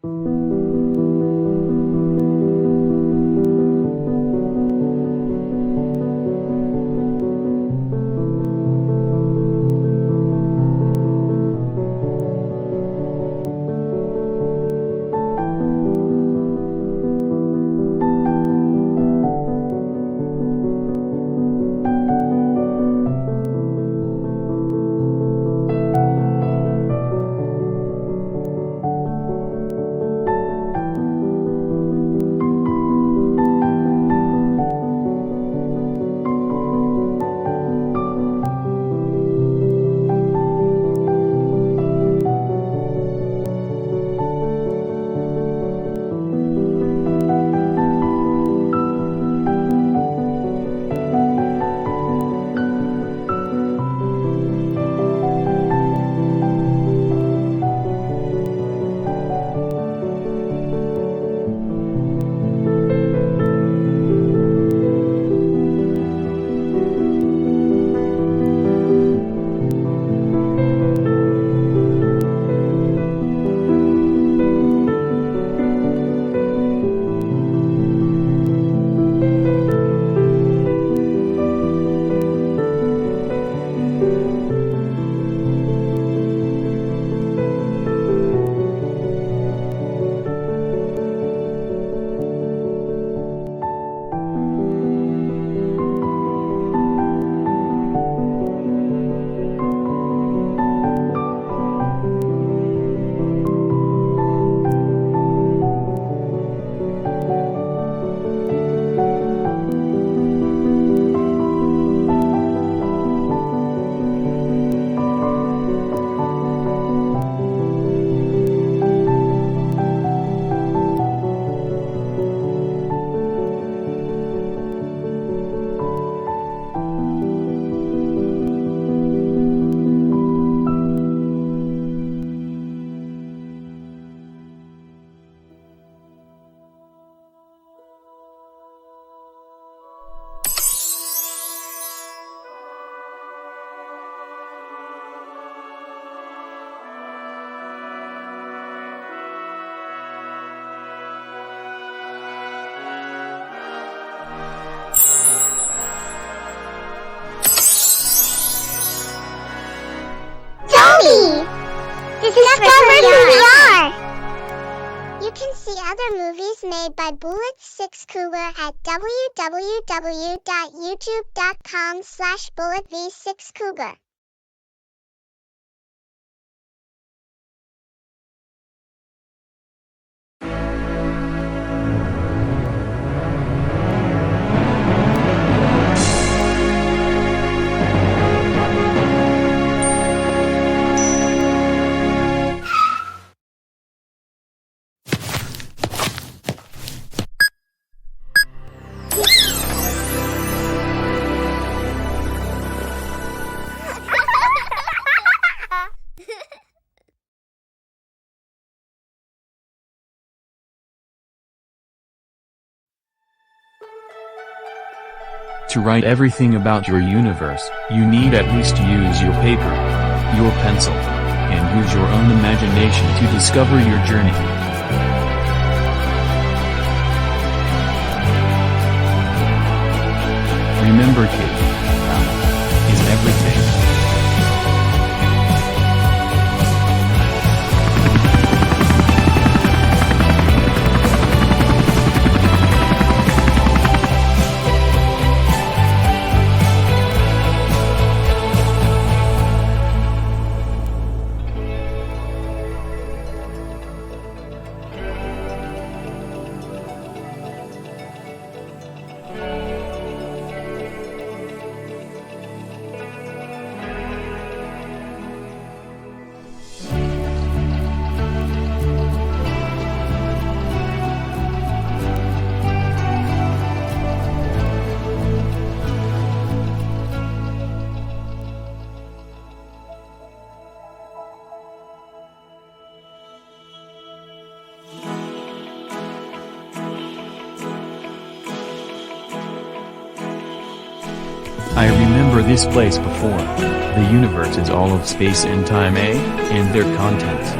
Discover who we are! You can see other movies made by Bullet6 Cougar at www.youtube.com/bulletv6cougar. To write everything about your universe, you need at least use your paper, your pencil, and use your own imagination to discover your journey. Remember, kid, is everything. I remember this place before. The universe is all of space and time, and their contents.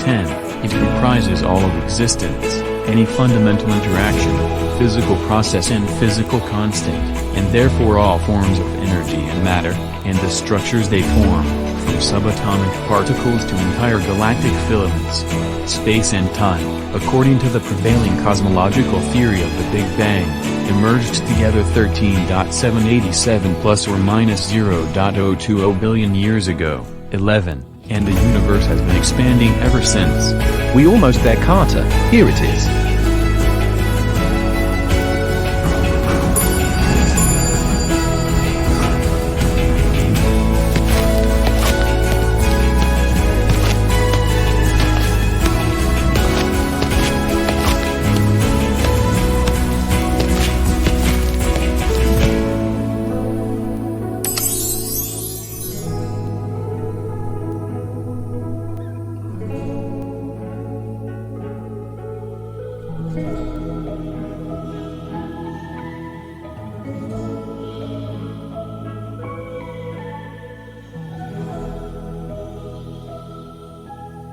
10. It comprises all of existence, any fundamental interaction, physical process and physical constant, and therefore all forms of energy and matter, and the structures they form, from subatomic particles to entire galactic filaments. Space and time, according to the prevailing cosmological theory of the Big Bang, emerged together 13.787 plus or minus 0.020 billion years ago, 11, and the universe has been expanding ever since. We almost there, Carter. Here it is.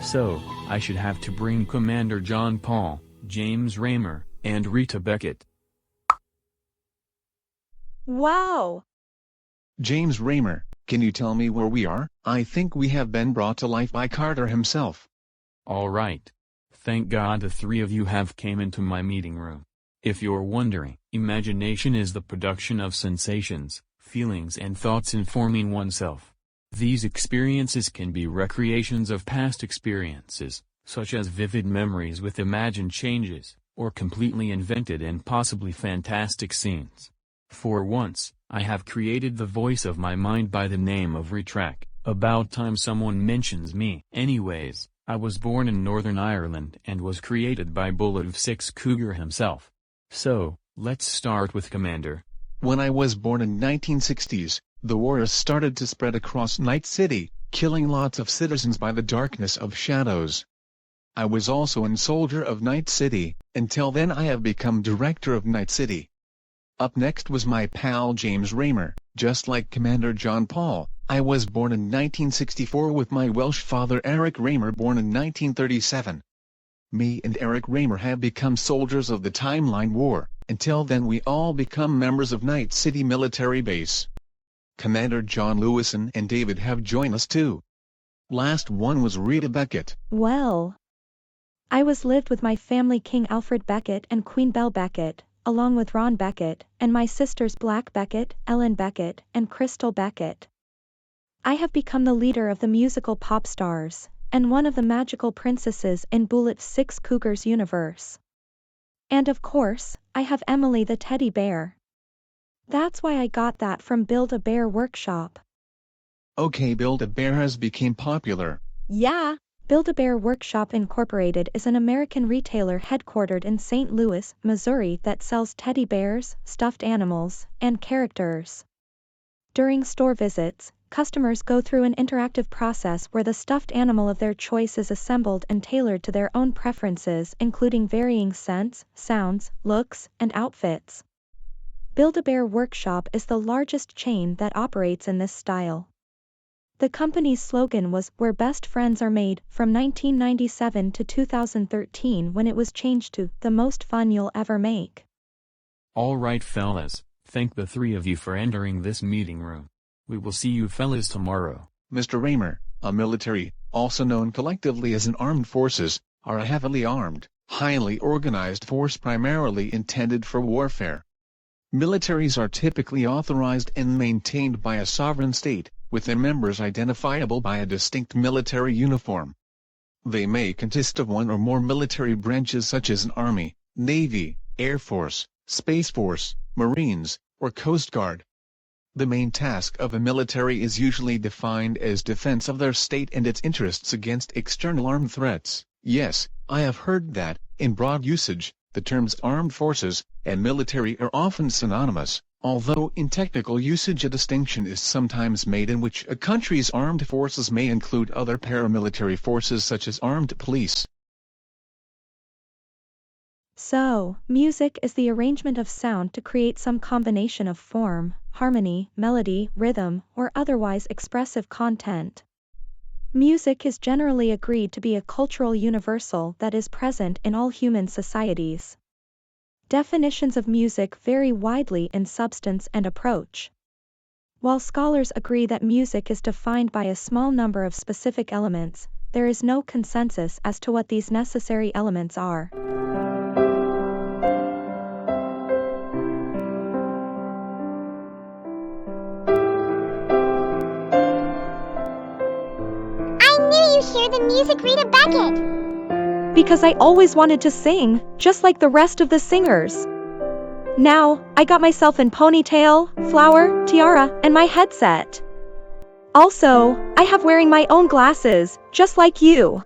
So, I should have to bring Commander John Paul, James Raymer, and Rita Beckett. Wow! James Raymer, can you tell me where we are? I think we have been brought to life by Carter himself. All right. Thank God the three of you have came into my meeting room. If you're wondering, imagination is the production of sensations, feelings and thoughts informing oneself. These experiences can be recreations of past experiences, such as vivid memories with imagined changes, or completely invented and possibly fantastic scenes. For once, I have created the voice of my mind by the name of Retrac. About time someone mentions me. Anyways, I was born in Northern Ireland and was created by bullitv Cougar himself. So, let's start with Commander. When I was born in 1960s, the war started to spread across Night City, killing lots of citizens by the darkness of shadows. I was also a soldier of Night City. Until then I have become director of Night City. Up next was my pal James Raymer. Just like Commander John Paul, I was born in 1964 with my Welsh father Eric Raymer born in 1937. Me and Eric Raymer have become soldiers of the Timeline War. Until then we all become members of Night City Military Base. Commander John Lewison and David have joined us too. Last one was Rita Beckett. Well, I was lived with my family King Alfred Beckett and Queen Belle Beckett, along with Ron Beckett, and my sisters Black Beckett, Ellen Beckett, and Crystal Beckett. I have become the leader of the musical pop stars, and one of the magical princesses in bullitv Cougar's universe. And of course, I have Emily the teddy bear. That's why I got that from Build-A-Bear Workshop. Okay, Build-A-Bear has become popular. Yeah, Build-A-Bear Workshop Incorporated is an American retailer headquartered in St. Louis, Missouri that sells teddy bears, stuffed animals, and characters. During store visits, customers go through an interactive process where the stuffed animal of their choice is assembled and tailored to their own preferences, including varying scents, sounds, looks, and outfits. Build-A-Bear Workshop is the largest chain that operates in this style. The company's slogan was "Where Best Friends Are Made" from 1997 to 2013 when it was changed to "The Most Fun You'll Ever Make." All right fellas, thank the three of you for entering this meeting room. We will see you fellas tomorrow. Mr. Raymer, a military, also known collectively as an armed forces, are a heavily armed, highly organized force primarily intended for warfare. Militaries are typically authorized and maintained by a sovereign state, with their members identifiable by a distinct military uniform. They may consist of one or more military branches such as an Army, Navy, Air Force, Space Force, Marines, or Coast Guard. The main task of a military is usually defined as defense of their state and its interests against external armed threats. Yes, I have heard that, in broad usage, the terms armed forces and military are often synonymous, although in technical usage a distinction is sometimes made in which a country's armed forces may include other paramilitary forces such as armed police. So, music is the arrangement of sound to create some combination of form, harmony, melody, rhythm, or otherwise expressive content. Music is generally agreed to be a cultural universal that is present in all human societies. Definitions of music vary widely in substance and approach. While scholars agree that music is defined by a small number of specific elements, there is no consensus as to what these necessary elements are. I knew you'd hear the music, Rita Beckett. Because I always wanted to sing, just like the rest of the singers. Now, I got myself in ponytail, flower, tiara, and my headset. Also, I have wearing my own glasses, just like you.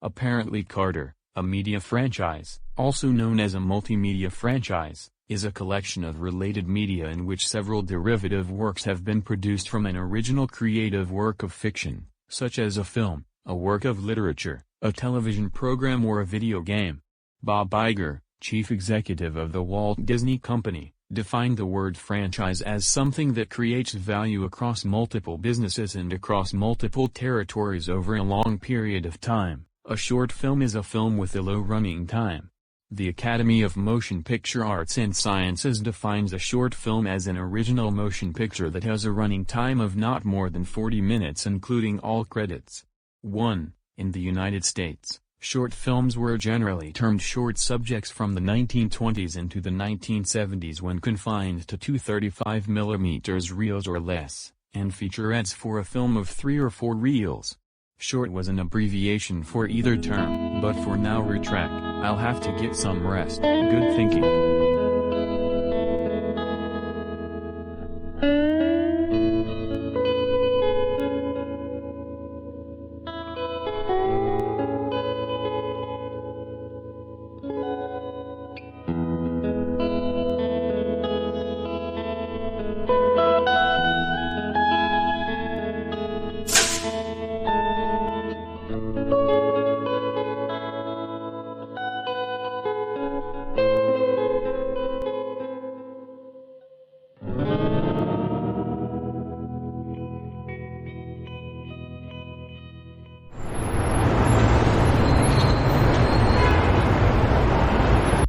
Apparently Carter, a media franchise, also known as a multimedia franchise, is a collection of related media in which several derivative works have been produced from an original creative work of fiction, such as a film, a work of literature, a television program or a video game. Bob Iger, chief executive of the Walt Disney Company, defined the word franchise as something that creates value across multiple businesses and across multiple territories over a long period of time. A short film is a film with a low running time. The Academy of Motion Picture Arts and Sciences defines a short film as an original motion picture that has a running time of not more than 40 minutes including all credits. 1. In the United States, short films were generally termed short subjects from the 1920s into the 1970s when confined to 235mm reels or less, and featurettes for a film of 3 or 4 reels. Short was an abbreviation for either term, but for now Retrac, I'll have to get some rest. Good thinking.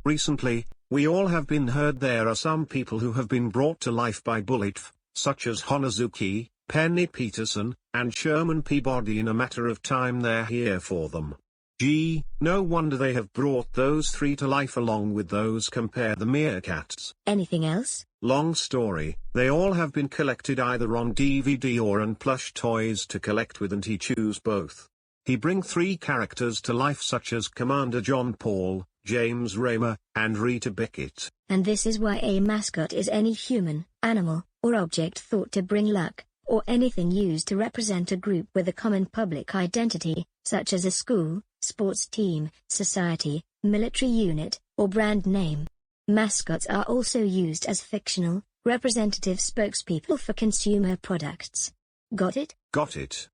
Recently, we all have been heard there are some people who have been brought to life by bullitv, such as Honazuki, Penny Peterson, and Sherman Peabody. In a matter of time they're here for them. Gee, no wonder they have brought those 3 to life along with those compare the meerkats. Anything else? Long story, they all have been collected either on DVD or on plush toys to collect with, and he choose both. He bring 3 characters to life such as Commander John Paul, James Raymer, and Rita Beckett. And this is why a mascot is any human, animal, or object thought to bring luck, or anything used to represent a group with a common public identity, such as a school, sports team, society, military unit, or brand name. Mascots are also used as fictional, representative spokespeople for consumer products. Got it? Got it.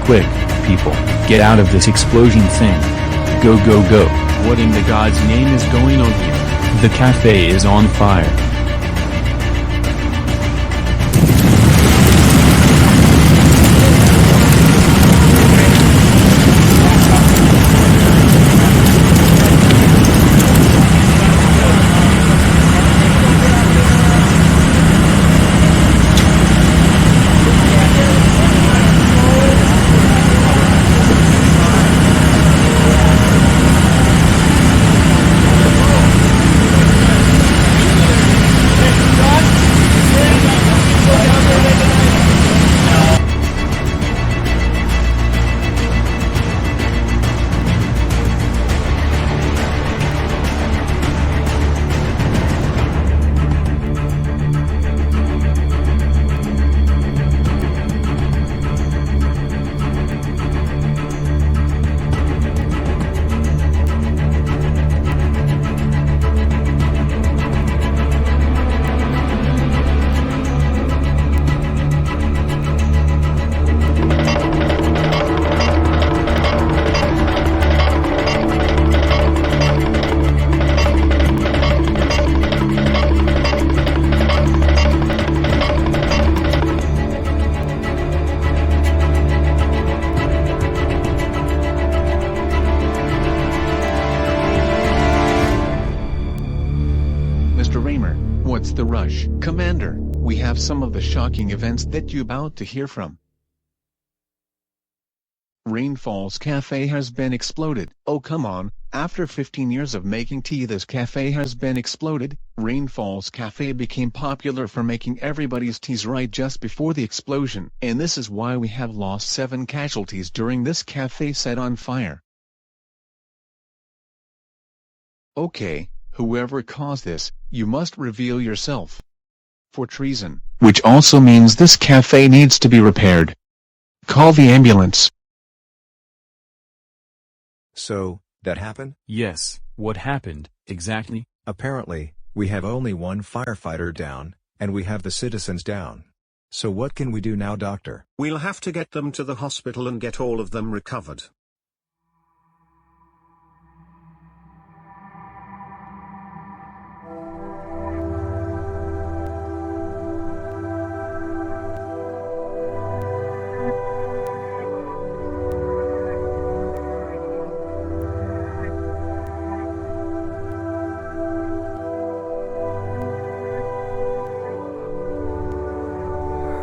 Quick, people, get out of this explosion thing. Go go go. What in the God's name is going on here? The cafe is on fire. Mr. Raymer, what's the rush? Commander, we have some of the shocking events that you're about to hear from. Rainfalls Cafe has been exploded. Oh come on, after 15 years of making tea this cafe has been exploded. Rainfalls Cafe became popular for making everybody's teas right just before the explosion. And this is why we have lost 7 casualties during this cafe set on fire. Okay, whoever caused this, you must reveal yourself. For treason. Which also means this cafe needs to be repaired. Call the ambulance. So, that happened? Yes, what happened, exactly? Apparently, we have only one firefighter down, and we have the citizens down. So what can we do now, Doctor? We'll have to get them to the hospital and get all of them recovered.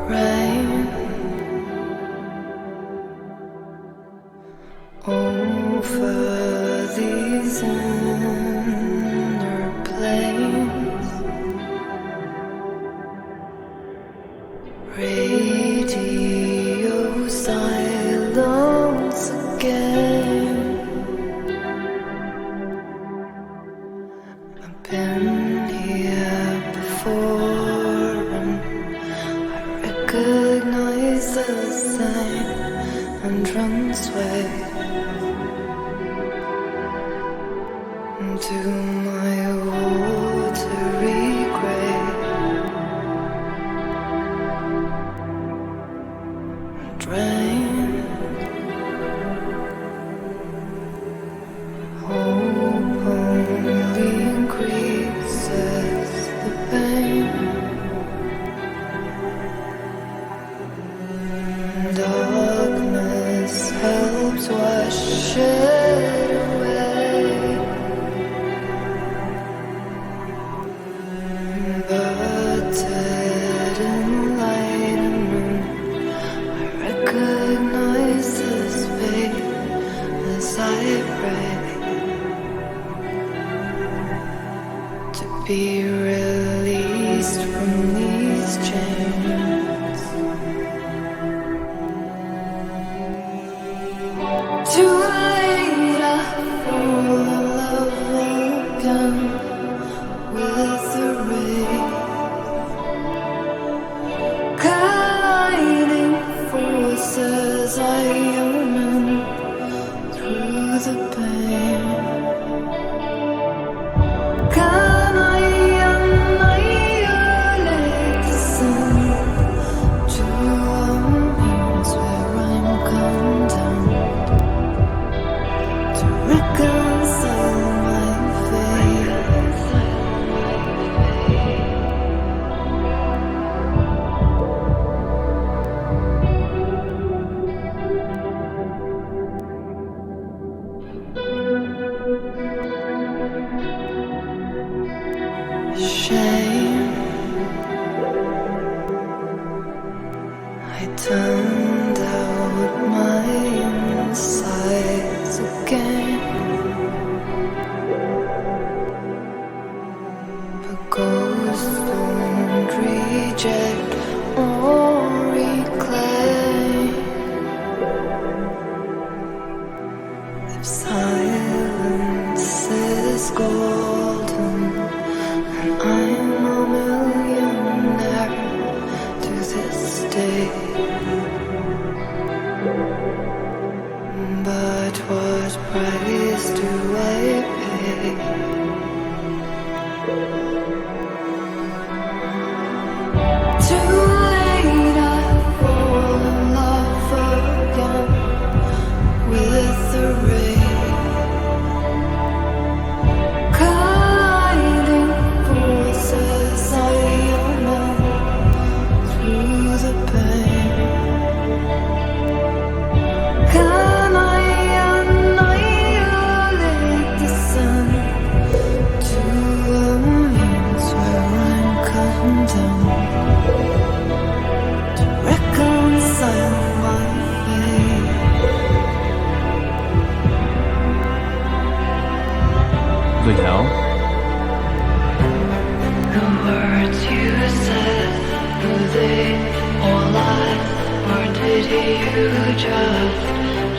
Rain over these inner plains, radio silence again. I've been here before and recognize the same entranceway to my watery grave. Drain hope only increases the pain. Darkness helps wash it away. Battered enlightenment, I recognize this fate as I pray to be released from these chains. Too late, I fall in love again with the rain. Colliding forces, I yearn through the pain. Can I annihilate the sun to a means where I'm condemned to reconcile my fate? Shame, I turned out my insides again. But ghosts don't reject or reclaim. If silence is golden, and I'm a millionaire to this day. But what price do I pay? Too late, I fall in love again with the rain. Colliding forces, I yearn through the pain. Can I annihilate the sun to a means where words you said, were they all lies, or did you just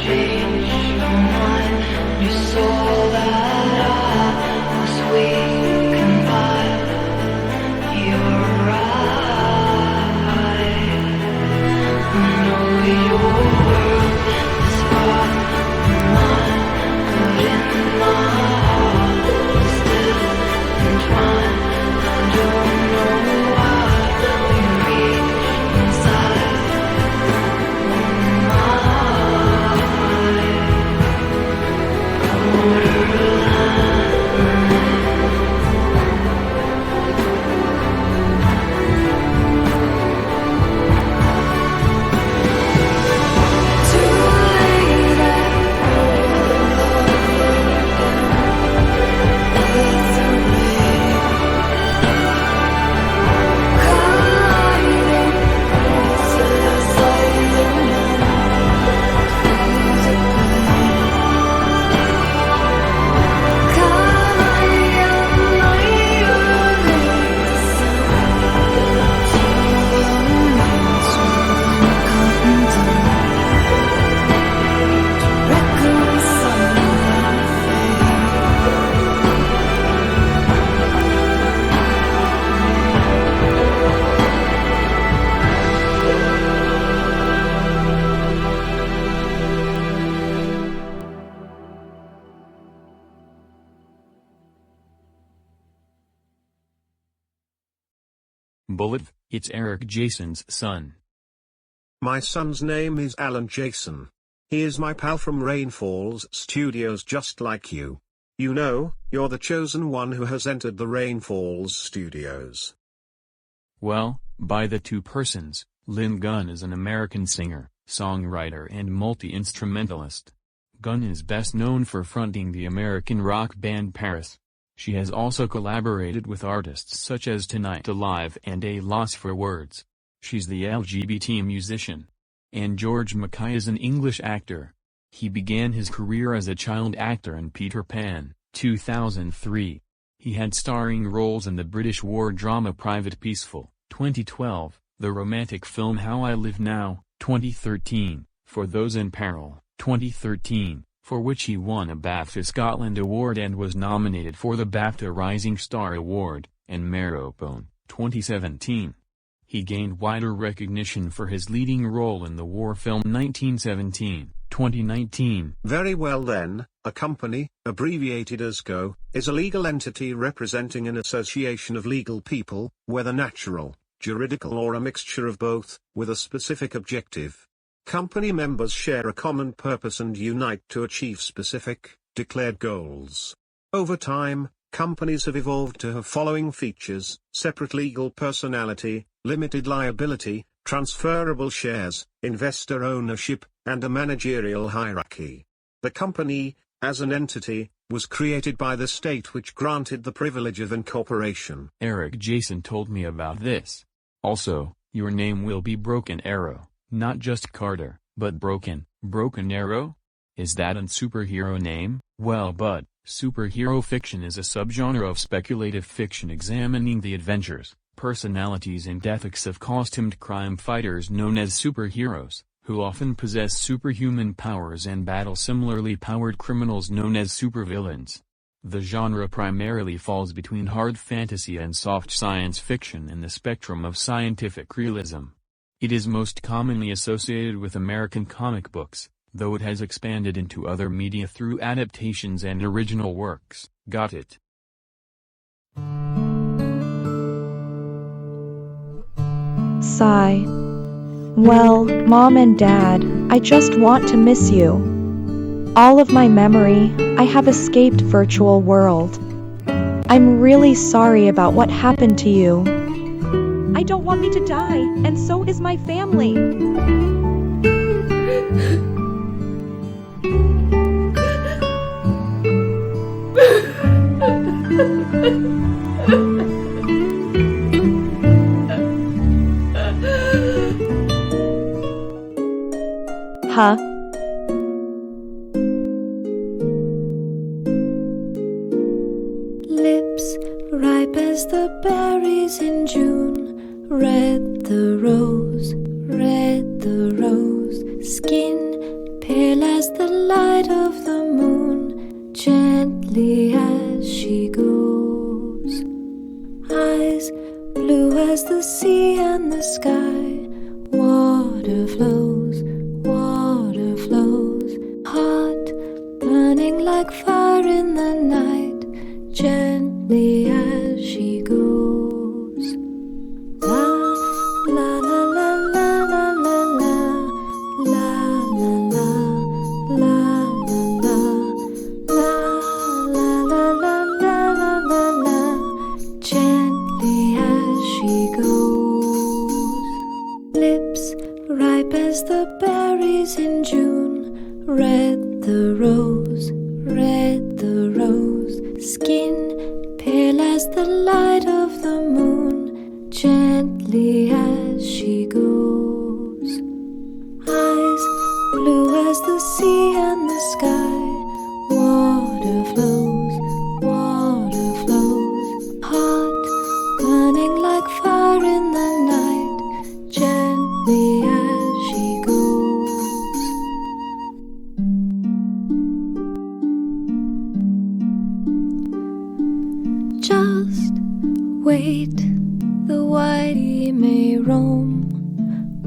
change your mind? You saw that I was weak and vile. You're right. I know your world is far from mine, but in my heart it's still entwined. I don't know why you reach inside my borderline. Bullet, it's Eric Jason's son. My son's name is Alan Jason. He is my pal from Rainfalls Studios, just like you. You know, you're the chosen one who has entered the Rainfalls Studios. Well, by the two persons, Lynn Gunn is an American singer, songwriter and multi-instrumentalist. Gunn is best known for fronting the American rock band Paris. She has also collaborated with artists such as Tonight Alive and A Loss for Words. She's the LGBT musician. And George Mackay is an English actor. He began his career as a child actor in Peter Pan, 2003. He had starring roles in the British war drama Private Peaceful, 2012, the romantic film How I Live Now, 2013, For Those in Peril, 2013, for which he won a BAFTA Scotland Award and was nominated for the BAFTA Rising Star Award, and Marrowbone, 2017. He gained wider recognition for his leading role in the war film 1917, 2019. Very well then, a company, abbreviated as CO, is a legal entity representing an association of legal people, whether natural, juridical or a mixture of both, with a specific objective. Company members share a common purpose and unite to achieve specific, declared goals. Over time, companies have evolved to have following features: separate legal personality, limited liability, transferable shares, investor ownership, and a managerial hierarchy. The company, as an entity, was created by the state, which granted the privilege of incorporation. Eric Jason told me about this. Also, your name will be Broken Arrow. Not just Carter, but Broken Arrow? Is that a superhero name? Well, but superhero fiction is a subgenre of speculative fiction examining the adventures, personalities and ethics of costumed crime fighters known as superheroes, who often possess superhuman powers and battle similarly powered criminals known as supervillains. The genre primarily falls between hard fantasy and soft science fiction in the spectrum of scientific realism. It is most commonly associated with American comic books, though it has expanded into other media through adaptations and original works. Got it? Sigh. Well, Mom and Dad, I just want to miss you. All of my memory, I have escaped virtual world. I'm really sorry about what happened to you. I don't want me to die, and so is my family. Huh? Lips ripe as the berries in June. Red the rose, red the rose. Skin pale as the light of the moon, gently as she goes. Eyes blue as the sea and the sky. Water flows, water flows. Heart burning like fire in the night, gently as she goes. La la la la la la la la la la la la la la la la la la, gently as she goes. Lips ripe as the berries in June. Red the rose, red the rose. Skin pale as the light of the moon, gently as she goes. Eyes blue as the sea and the sky. Water flows, water flows. Heart burning like fire in the night, gently as she goes. Just wait, the whitey may roam.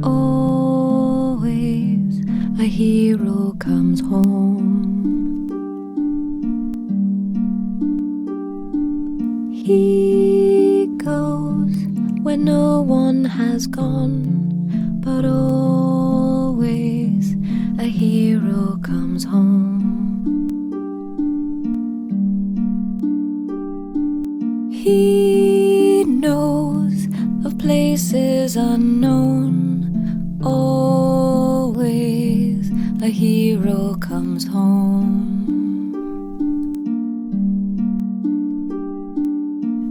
Always a hero comes home. He goes where no one has gone, but always a hero comes home. He knows of places unknown. Always a hero comes home.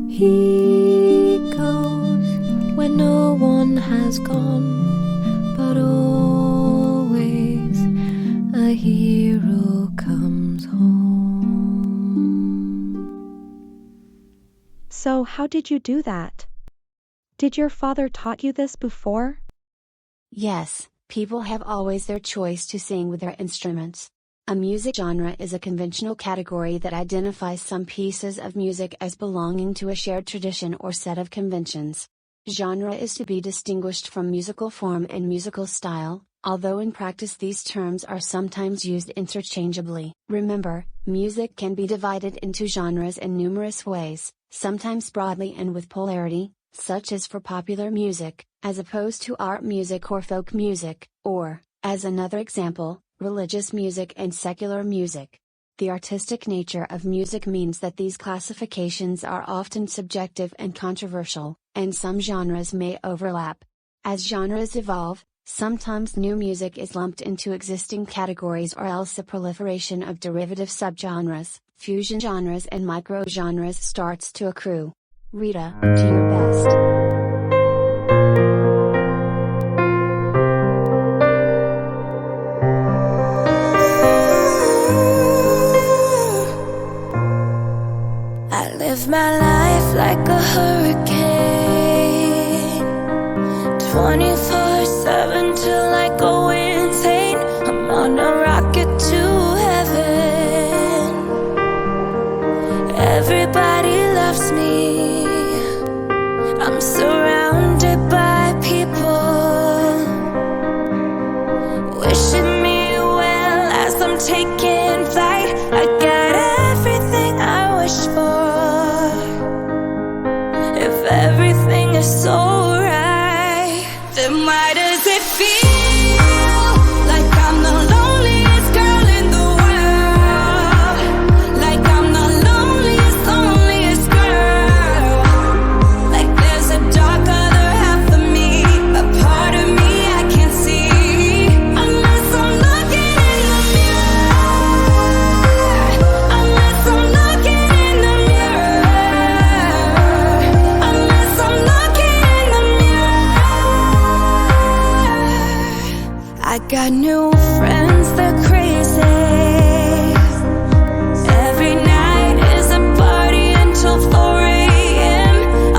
He goes where no one has gone, but always a hero comes home. So how did you do that? Did your father taught you this before? Yes, people have always their choice to sing with their instruments. A music genre is a conventional category that identifies some pieces of music as belonging to a shared tradition or set of conventions. Genre is to be distinguished from musical form and musical style, although in practice these terms are sometimes used interchangeably. Remember, music can be divided into genres in numerous ways, sometimes broadly and with polarity, such as for popular music, as opposed to art music or folk music, or, as another example, religious music and secular music. The artistic nature of music means that these classifications are often subjective and controversial, and some genres may overlap. As genres evolve, sometimes new music is lumped into existing categories or else a proliferation of derivative subgenres, fusion genres and micro-genres starts to accrue. Rita, do your best. I live my life like a hurricane, 24/7 till I go insane. I'm on a rocket to heaven. Everybody loves me. I'm surrounded by people wishing me well as I'm taking flight. I got everything I wish for. If everything is so right, then why does it feel like I'm the loneliest girl in the world? Like I'm the loneliest, loneliest girl. Like there's a dark other half of me, a part of me I can't see, unless I'm looking in the mirror. Unless I'm looking in the mirror. Unless I'm looking in the mirror. I got new friends, they're crazy. Every night is a party until 4 a.m.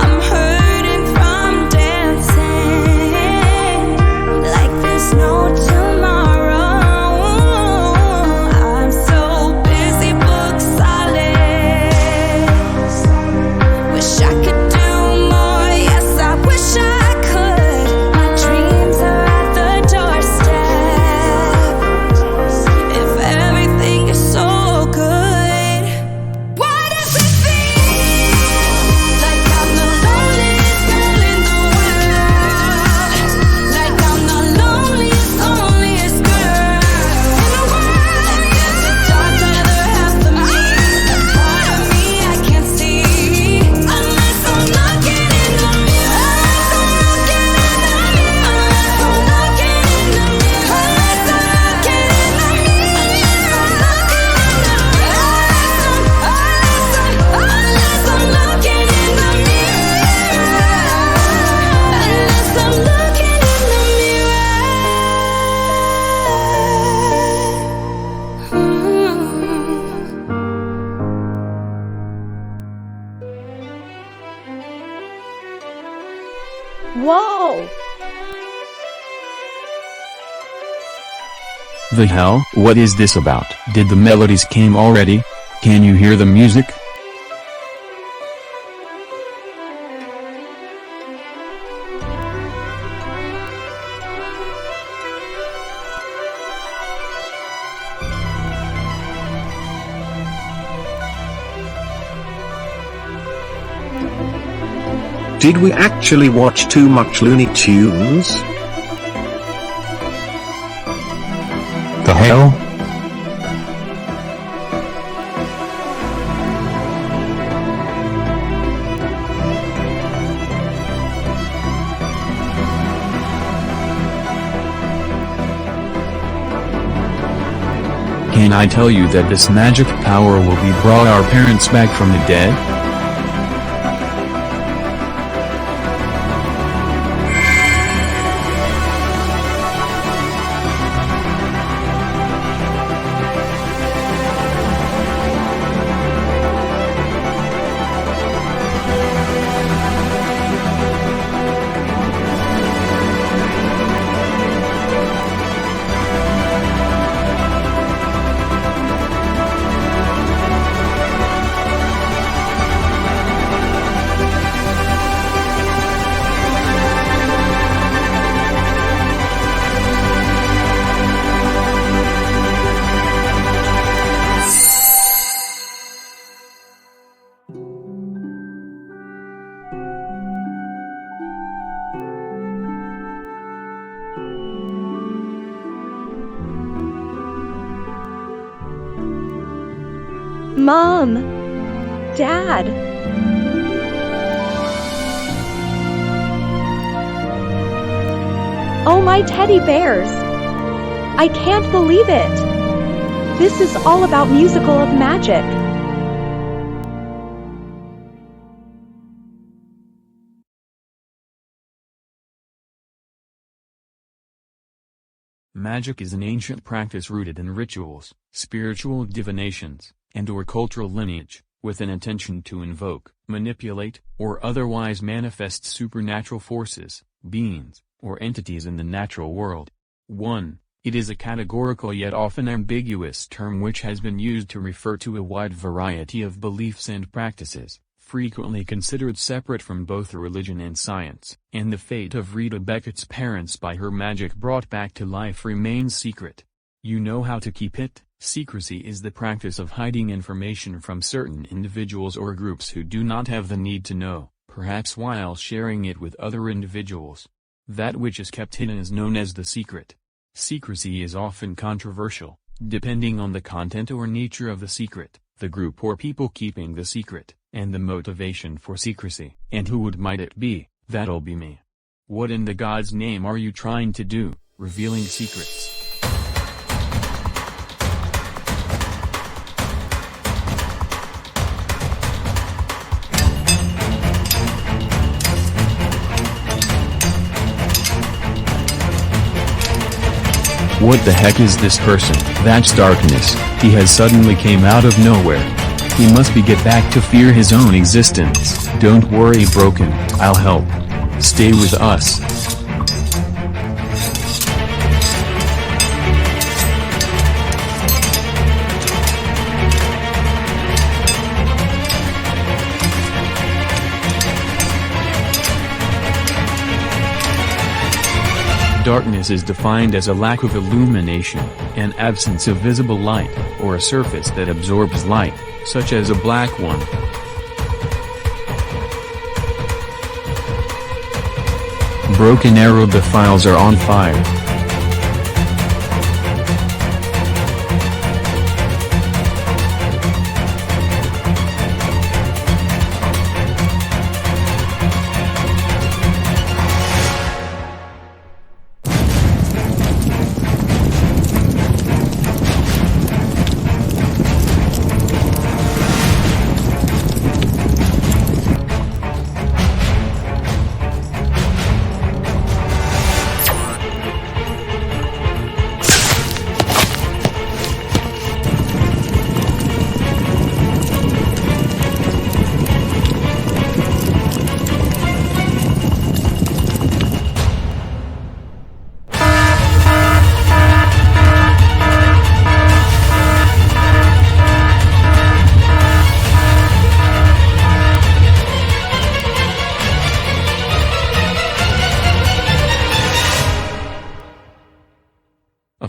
Whoa! The hell? What is this about? Did the melodies came already? Can you hear the music? Did we actually watch too much Looney Tunes? The hell? Can I tell you that this magic power will be brought our parents back from the dead? Mom! Dad! Oh, my teddy bears! I can't believe it! This is all about musical of magic. Magic is an ancient practice rooted in rituals, spiritual divinations, and/or cultural lineage, with an intention to invoke, manipulate, or otherwise manifest supernatural forces, beings, or entities in the natural world. 1. It is a categorical yet often ambiguous term which has been used to refer to a wide variety of beliefs and practices, frequently considered separate from both religion and science, and the fate of Rita Beckett's parents by her magic brought back to life remains secret. You know how to keep it? Secrecy is the practice of hiding information from certain individuals or groups who do not have the need to know, perhaps while sharing it with other individuals. That which is kept hidden is known as the secret. Secrecy is often controversial, depending on the content or nature of the secret, the group or people keeping the secret, and the motivation for secrecy. And who might it be? That'll be me. What in the God's name are you trying to do, revealing secrets? What the heck is this person? That's darkness. He has suddenly came out of nowhere. He must be get back to fear his own existence. Don't worry, broken, I'll help. Stay with us. Darkness is defined as a lack of illumination, an absence of visible light, or a surface that absorbs light, such as a black one. Broken Arrow, the files are on fire.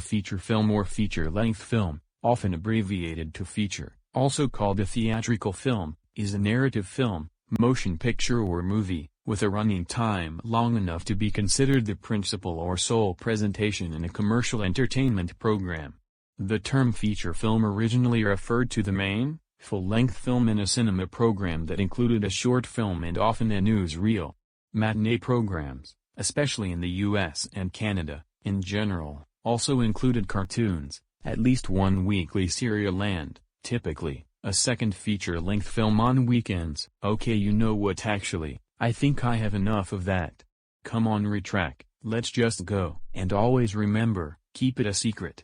feature film or feature-length film, often abbreviated to feature, also called a theatrical film, is a narrative film, motion picture or movie, with a running time long enough to be considered the principal or sole presentation in a commercial entertainment program. The term feature film originally referred to the main, full-length film in a cinema program that included a short film and often a newsreel. Matinee programs, especially in the US and Canada, in general, also included cartoons, at least one weekly serial and, typically, a second feature-length film on weekends. Okay, you know what, actually, I think I have enough of that. Come on, Retrac, let's just go. And always remember, keep it a secret.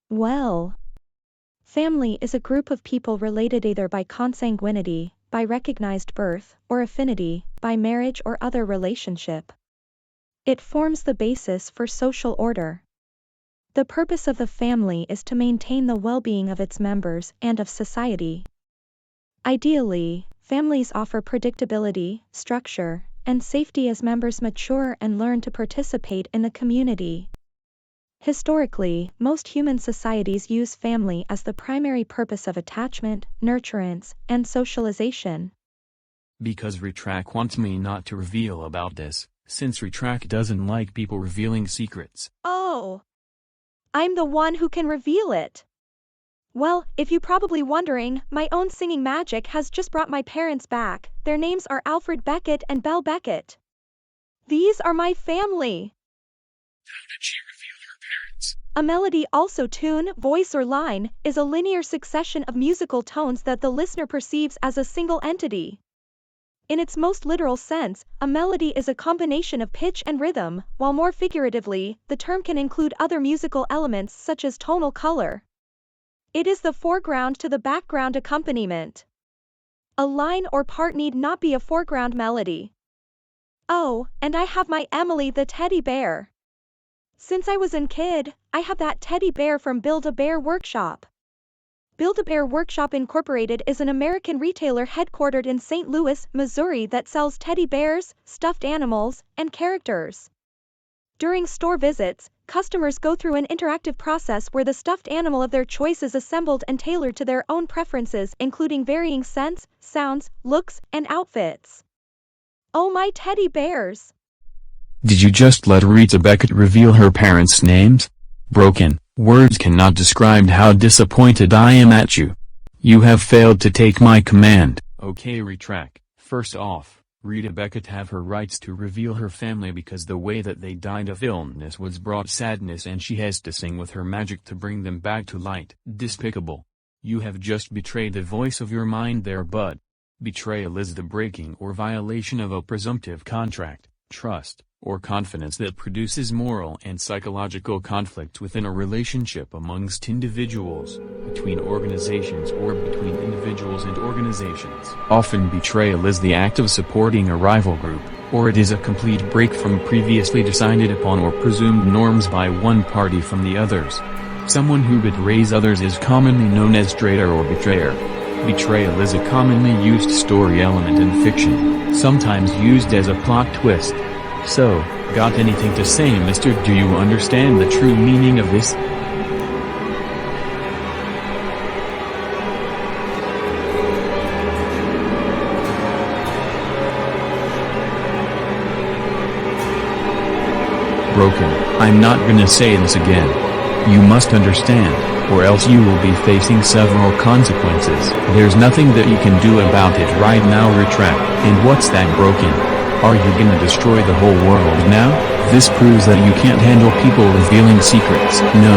Well, family is a group of people related either by consanguinity, by recognized birth, or affinity, by marriage or other relationship. It forms the basis for social order. The purpose of the family is to maintain the well-being of its members and of society. Ideally, families offer predictability, structure, and safety as members mature and learn to participate in the community. Historically, most human societies use family as the primary purpose of attachment, nurturance, and socialization. Because Retrac wants me not to reveal about this, since Retrac doesn't like people revealing secrets. Oh! I'm the one who can reveal it. Well, if you're probably wondering, my own singing magic has just brought my parents back. Their names are Alfred Beckett and Belle Beckett. These are my family. How did she reveal her parents? A melody, also tune, voice or line, is a linear succession of musical tones that the listener perceives as a single entity. In its most literal sense, a melody is a combination of pitch and rhythm, while more figuratively, the term can include other musical elements such as tonal color. It is the foreground to the background accompaniment. A line or part need not be a foreground melody. Oh, and I have my Emily the teddy bear. Since I was a kid, I have that teddy bear from Build-A-Bear Workshop. Build-A-Bear Workshop Incorporated is an American retailer headquartered in St. Louis, Missouri that sells teddy bears, stuffed animals, and characters. During store visits, customers go through an interactive process where the stuffed animal of their choice is assembled and tailored to their own preferences, including varying scents, sounds, looks, and outfits. Oh, my teddy bears! Did you just let Rita Beckett reveal her parents' names? Broken, words cannot describe how disappointed I am at you. You have failed to take my command. Okay, Retrac, first off, Rita Beckett have her rights to reveal her family because the way that they died of illness was brought sadness and she has to sing with her magic to bring them back to light. Despicable. You have just betrayed the voice of your mind there, bud. Betrayal is the breaking or violation of a presumptive contract, trust, or confidence that produces moral and psychological conflict within a relationship amongst individuals, between organizations or between individuals and organizations. Often betrayal is the act of supporting a rival group, or it is a complete break from previously decided upon or presumed norms by one party from the others. Someone who betrays others is commonly known as traitor or betrayer. Betrayal is a commonly used story element in fiction, sometimes used as a plot twist. So, got anything to say, mister? Do you understand the true meaning of this? Broken, I'm not gonna say this again. You must understand, or else you will be facing several consequences. There's nothing that you can do about it right now, Retrac. And what's that, Broken? Are you gonna destroy the whole world now? This proves that you can't handle people revealing secrets. No,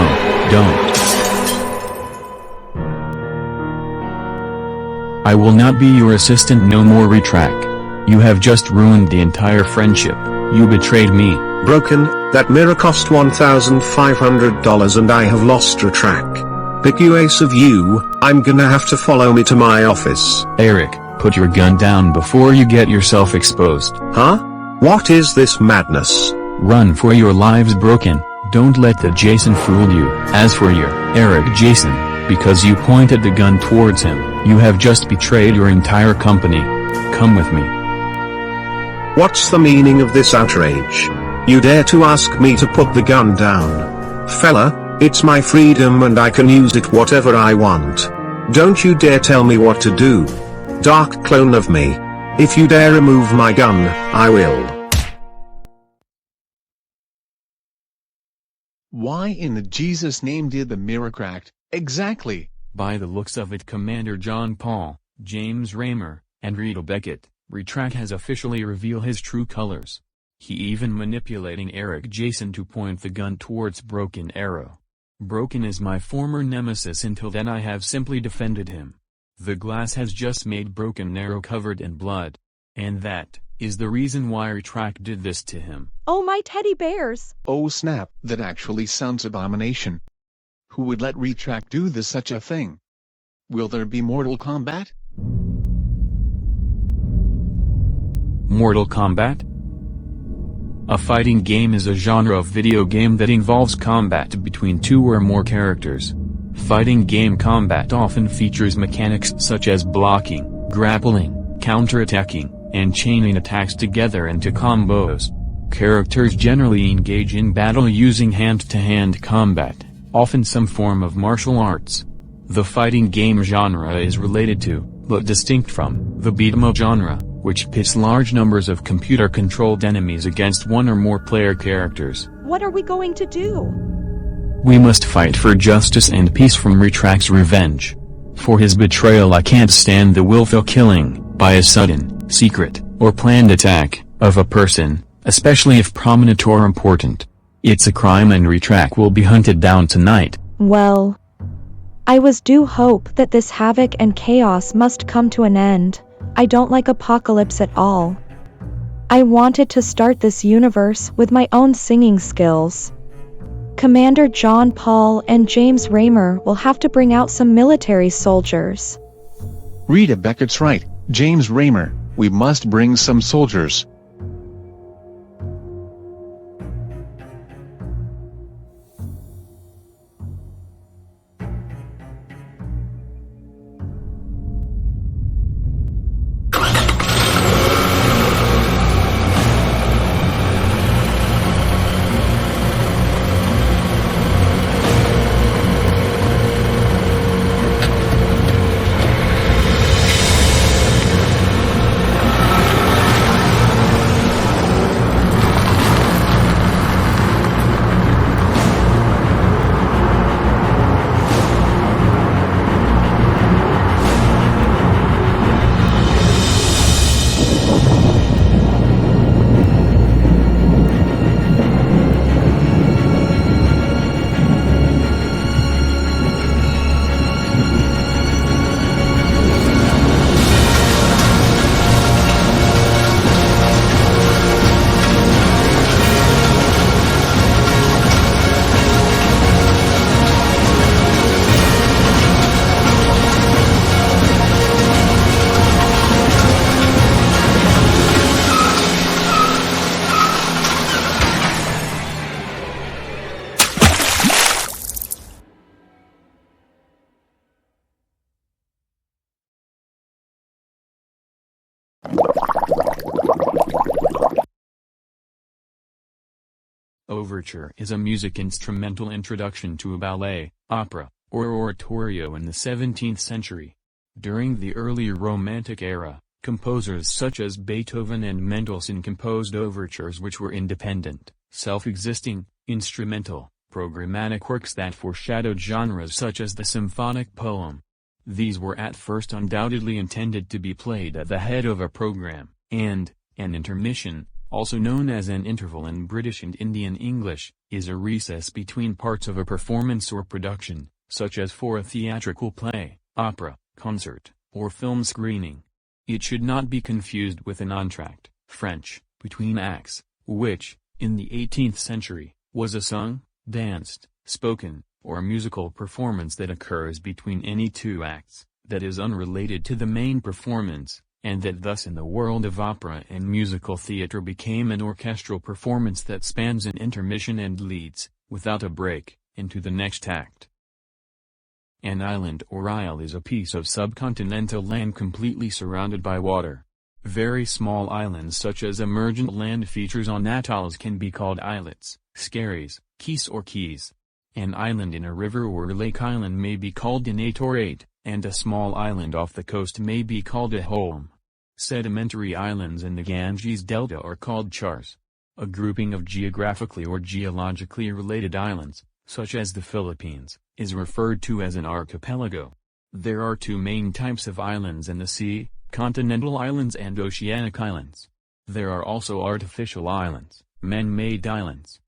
don't. I will not be your assistant no more, Retrac. You have just ruined the entire friendship. You betrayed me. Broken, that mirror cost $1,500 and I have lost Retrac. Pick you ace of you, I'm gonna have to follow me to my office. Eric, put your gun down before you get yourself exposed. Huh? What is this madness? Run for your lives, Broken. Don't let the Jason fool you. As for your Eric Jason, because you pointed the gun towards him, you have just betrayed your entire company. Come with me. What's the meaning of this outrage? You dare to ask me to put the gun down? Fella, it's my freedom and I can use it whatever I want. Don't you dare tell me what to do. Dark clone of me. If you dare remove my gun, I will. Why in the Jesus name did the mirror crack? Exactly. By the looks of it, Commander John Paul, James Raymer, and Rita Beckett, Retrac has officially revealed his true colors. He even manipulating Eric Jason to point the gun towards Broken Arrow. Broken is my former nemesis. Until then I have simply defended him. The glass has just made Broken Arrow covered in blood. And that is the reason why Retrac did this to him. Oh my teddy bears! Oh snap, that actually sounds abomination. Who would let Retrac do this such a thing? Will there be Mortal Kombat? Mortal Kombat? A fighting game is a genre of video game that involves combat between two or more characters. Fighting game combat often features mechanics such as blocking, grappling, counterattacking, and chaining attacks together into combos. Characters generally engage in battle using hand-to-hand combat, often some form of martial arts. The fighting game genre is related to, but distinct from, the beat-em-up genre, which pits large numbers of computer-controlled enemies against one or more player characters. What are we going to do? We must fight for justice and peace from Retrac's revenge. For his betrayal I can't stand the willful killing, by a sudden, secret, or planned attack, of a person, especially if prominent or important. It's a crime and Retrac will be hunted down tonight. Well, I do hope that this havoc and chaos must come to an end. I don't like apocalypse at all. I wanted to start this universe with my own singing skills. Commander John Paul and James Raymer will have to bring out some military soldiers. Rita Beckett's right, James Raymer, we must bring some soldiers. Overture is a music instrumental introduction to a ballet, opera, or oratorio in the 17th century. During the early Romantic era, composers such as Beethoven and Mendelssohn composed overtures which were independent, self-existing, instrumental, programmatic works that foreshadowed genres such as the symphonic poem. These were at first undoubtedly intended to be played at the head of a program, and an intermission, also known as an interval in British and Indian English, is a recess between parts of a performance or production, such as for a theatrical play, opera, concert, or film screening. It should not be confused with an entr'acte, French, between acts, which, in the 18th century, was a sung, danced, spoken, or musical performance that occurs between any two acts, that is unrelated to the main performance, and that thus in the world of opera and musical theater became an orchestral performance that spans an intermission and leads, without a break, into the next act. An island or isle is a piece of subcontinental land completely surrounded by water. Very small islands such as emergent land features on atolls can be called islets, skerries, keys or keys. An island in a river or lake island may be called an atollate, and a small island off the coast may be called a holm. Sedimentary islands in the Ganges Delta are called chars. A grouping of geographically or geologically related islands, such as the Philippines, is referred to as an archipelago. There are two main types of islands in the sea: continental islands and oceanic islands. There are also artificial islands, man-made islands.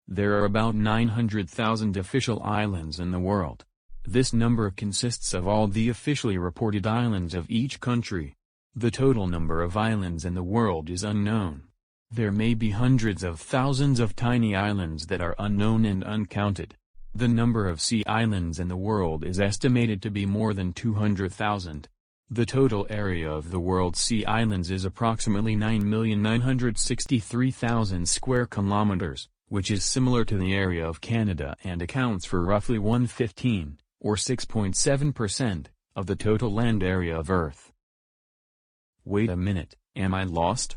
There are about 900,000 official islands in the world. This number consists of all the officially reported islands of each country. The total number of islands in the world is unknown. There may be hundreds of thousands of tiny islands that are unknown and uncounted. The number of sea islands in the world is estimated to be more than 200,000. The total area of the world's sea islands is approximately 9,963,000 square kilometers, which is similar to the area of Canada and accounts for roughly 1/15, or 6.7%, of the total land area of Earth. Wait a minute, am I lost?